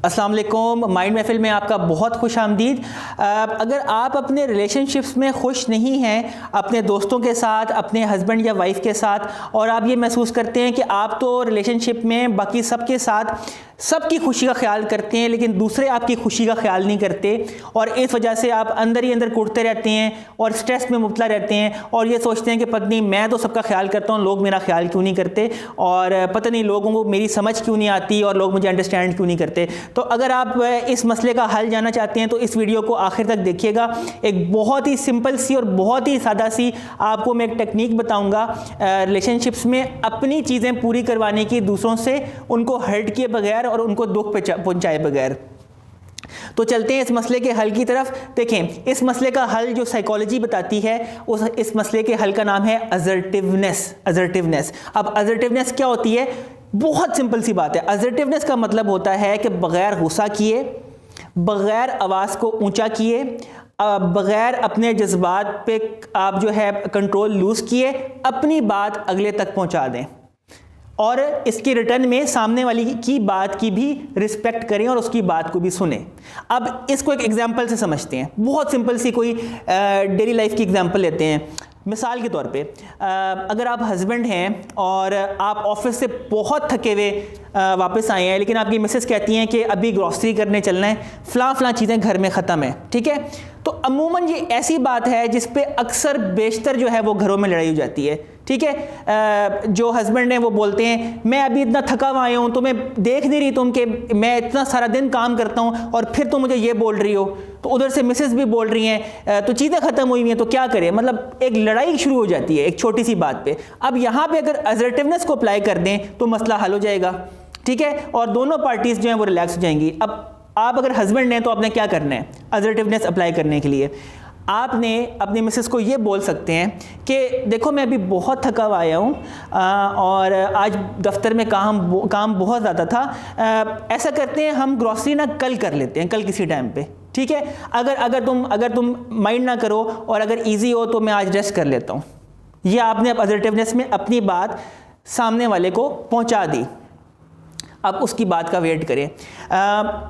अस्सलाम वालेकुम। माइंड महफिल में आपका बहुत खुश आमदीद। अगर आप अपने रिलेशनशिप्स में खुश नहीं हैं, अपने दोस्तों के साथ, अपने हस्बैंड या वाइफ के साथ, और आप ये महसूस करते हैं कि आप तो रिलेशनशिप में बाकी सबके साथ सबकी खुशी का ख्याल करते हैं लेकिन दूसरे आपकी खुशी का ख्याल नहीं करते, और इस वजह से आप अंदर ही अंदर कुटते रहते हैं और स्ट्रेस में मुब्तला रहते हैं और ये सोचते हैं कि पता नहीं मैं तो सबका ख्याल करता हूँ, लोग मेरा ख्याल क्यों नहीं करते, और पता नहीं लोगों को मेरी समझ क्यों नहीं आती और लोग मुझे अंडरस्टैंड क्यों नहीं करते। तो अगर आप इस मसले का हल जानना चाहते हैं तो इस वीडियो को आखिर तक देखिएगा। एक बहुत ही सिंपल सी और बहुत ही सादा सी आपको मैं एक टेक्निक बताऊँगा रिलेशनशिप्स में अपनी चीज़ें पूरी करवाने की, दूसरों से उनको हर्ट किए बगैर और उनको दुख पहुंचाए बगैर। तो चलते हैं इस मसले के हल की तरफ। देखें, इस मसले का हल जो साइकोलॉजी बताती है इस मसले के हल का नाम है असर्टिवनेस। अब असर्टिवनेस क्या होती है? बहुत सिंपल सी बात है। असर्टिवनेस का मतलब होता है कि बगैर गुस्सा किए, बगैर आवाज़ को ऊंचा किए, बगैर अपने जज्बात पे आप जो है कंट्रोल लूज किए, अपनी बात अगले तक पहुंचा दें और इसके रिटर्न में सामने वाली की बात की भी रिस्पेक्ट करें और उसकी बात को भी सुने। अब इसको एक एग्जांपल से समझते हैं। बहुत सिंपल सी कोई डेली लाइफ की एग्जांपल लेते हैं। मिसाल के तौर पे अगर आप हस्बैंड हैं और आप ऑफिस से बहुत थके हुए वापस आए हैं, लेकिन आपकी मिसेस कहती हैं कि अभी ग्रॉसरी करने चलना है, फ़लाँ चीज़ें घर में ख़त्म है, ठीक है। तो अमूमन ये ऐसी बात है जिस पे अक्सर बेशतर जो है वो घरों में लड़ाई हो जाती है, ठीक है। जो हस्बैंड हैं वो बोलते हैं मैं अभी इतना थका हुआ आया हूँ, तो मैं देख नहीं रही तुम कि मैं इतना सारा दिन काम करता हूँ और फिर तुम मुझे ये बोल रही हो। तो उधर से मिसेस भी बोल रही हैं तो चीज़ें ख़त्म हुई हैं, तो क्या करें? मतलब एक लड़ाई शुरू हो जाती है एक छोटी सी बात पे। अब यहाँ पे अगर असर्टिवनेस को अप्लाई कर दें तो मसला हल हो जाएगा, ठीक है, और दोनों पार्टीज़ जो हैं वो रिलैक्स हो जाएंगी। अब आप अगर हस्बैंड हैं तो आपने क्या करना है असर्टिवनेस अप्लाई करने के लिए? आपने अपनी मिसेस को ये बोल सकते हैं कि देखो मैं अभी बहुत थका हुआ आया हूँ और आज दफ्तर में काम बहुत ज़्यादा था। ऐसा करते हैं हम ग्रॉसरी ना कल कर लेते हैं, कल किसी टाइम पे, ठीक है। अगर तुम माइंड ना करो और अगर इजी हो तो मैं आज रेस्ट कर लेता हूँ। ये आपने अब असर्टिवनेस में अपनी बात सामने वाले को पहुँचा दी। अब उसकी बात का वेट करें।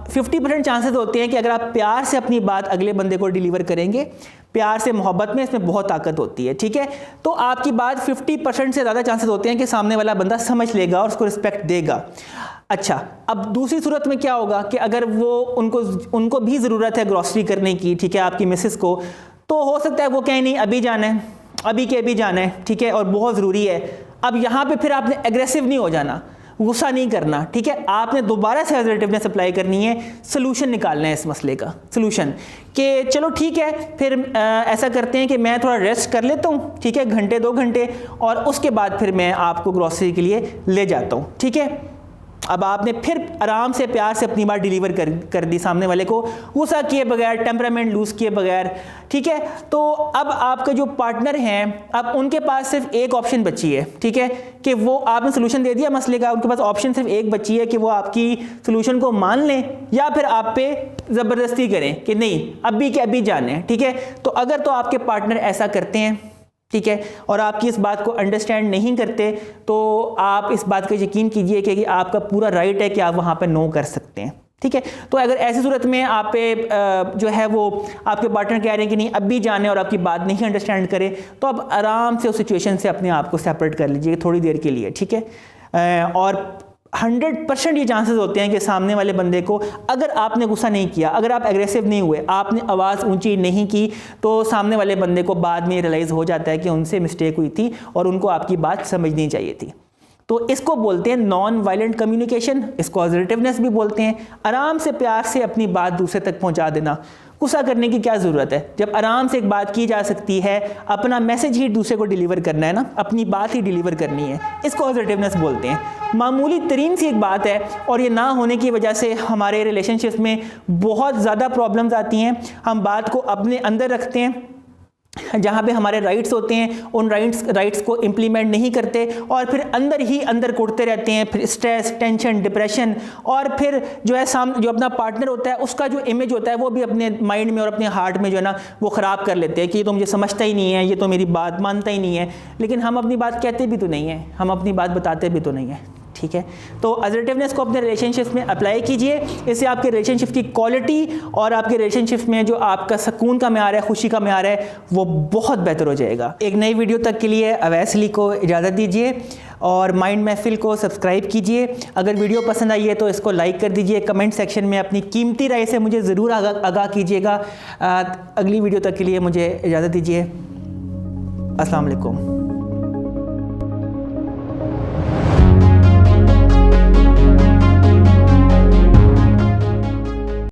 50% चांसेस होते हैं कि अगर आप प्यार से अपनी बात अगले बंदे को डिलीवर करेंगे, प्यार से, मोहब्बत में, इसमें बहुत ताकत होती है, ठीक है, तो आपकी बात 50% से ज़्यादा चांसेस होते हैं कि सामने वाला बंदा समझ लेगा और उसको रिस्पेक्ट देगा। अच्छा, अब दूसरी सूरत में क्या होगा कि अगर वो उनको भी ज़रूरत है ग्रॉसरी करने की, ठीक है, आपकी मिसेस को, तो हो सकता है वो कहें नहीं अभी जाना है, अभी के अभी जाना है, ठीक है, और बहुत ज़रूरी है। अब यहाँ पर फिर आपने एग्रेसिव नहीं हो जाना, गुस्सा नहीं करना, ठीक है। आपने दोबारा से असर्टिवनेस अप्लाई करनी है, सोल्यूशन निकालना है इस मसले का। सोल्यूशन कि चलो ठीक है, फिर ऐसा करते हैं कि मैं थोड़ा रेस्ट कर लेता हूँ, ठीक है, घंटे 2 घंटे, और उसके बाद फिर मैं आपको ग्रॉसरी के लिए ले जाता हूँ, ठीक है। अब आपने फिर आराम से प्यार से अपनी बात डिलीवर कर दी सामने वाले को, गुस्सा किए बगैर, टेम्परामेंट लूज किए बगैर, ठीक है। तो अब आपके जो पार्टनर हैं, अब उनके पास सिर्फ एक ऑप्शन बची है, ठीक है, कि वो आपने सोल्यूशन दे दिया मसले का, उनके पास ऑप्शन सिर्फ एक बची है कि वो आपकी सोल्यूशन को मान लें या फिर आप पे ज़बरदस्ती करें कि नहीं अभी के अभी जाने हैं, ठीक है। तो अगर तो आपके पार्टनर ऐसा करते हैं, ठीक है, और आपकी इस बात को अंडरस्टैंड नहीं करते, तो आप इस बात का यकीन कीजिए कि आपका पूरा राइट है कि आप वहाँ पर नो कर सकते हैं, ठीक है। तो अगर ऐसी सूरत में आप पे जो है वो आपके पार्टनर कह रहे हैं कि नहीं अभी जाने और आपकी बात नहीं अंडरस्टैंड करें, तो आप आराम से उस सिचुएशन से अपने आप को सेपरेट कर लीजिए थोड़ी देर के लिए, ठीक है। और 100% ये चांसेस होते हैं कि सामने वाले बंदे को, अगर आपने गुस्सा नहीं किया, अगर आप एग्रेसिव नहीं हुए, आपने आवाज़ ऊंची नहीं की, तो सामने वाले बंदे को बाद में रियलाइज़ हो जाता है कि उनसे मिस्टेक हुई थी और उनको आपकी बात समझनी चाहिए थी। तो इसको बोलते हैं नॉन वायलेंट कम्युनिकेशन, इसको असर्टिवनेस भी बोलते हैं। आराम से प्यार से अपनी बात दूसरे तक पहुंचा देना। गुस्सा करने की क्या ज़रूरत है जब आराम से एक बात की जा सकती है? अपना मैसेज ही दूसरे को डिलीवर करना है ना, अपनी बात ही डिलीवर करनी है, इसको असर्टिवनेस बोलते हैं। मामूली तरीन सी एक बात है और ये ना होने की वजह से हमारे रिलेशनशिप्स में बहुत ज़्यादा प्रॉब्लम्स आती हैं। हम बात को अपने अंदर रखते हैं, जहाँ पे हमारे राइट्स होते हैं उन राइट्स को इम्प्लीमेंट नहीं करते और फिर अंदर ही अंदर कुटते रहते हैं, फिर स्ट्रेस, टेंशन, डिप्रेशन, और फिर जो है जो अपना पार्टनर होता है उसका जो इमेज होता है वो भी अपने माइंड में और अपने हार्ट में जो है ना वो ख़राब कर लेते हैं कि ये तो मुझे समझता ही नहीं है, ये तो मेरी बात मानता ही नहीं है। लेकिन हम अपनी बात कहते भी तो नहीं है, हम अपनी बात बताते भी तो नहीं है, ठीक है। तो असर्टिवनेस को अपने रिलेशनशिप्स में अप्लाई कीजिए, इससे आपके रिलेशनशिप की क्वालिटी और आपके रिलेशनशिप में जो आपका सुकून का म्यार है, खुशी का म्यार है, वो बहुत बेहतर हो जाएगा। एक नई वीडियो तक के लिए अवैस अली को इजाज़त दीजिए और माइंड महफिल को सब्सक्राइब कीजिए। अगर वीडियो पसंद आई है तो इसको लाइक कर दीजिए, कमेंट सेक्शन में अपनी कीमती राय से मुझे ज़रूर आगाह कीजिएगा। अगली वीडियो तक के लिए मुझे इजाज़त दीजिए। अस्सलाम वालेकुम।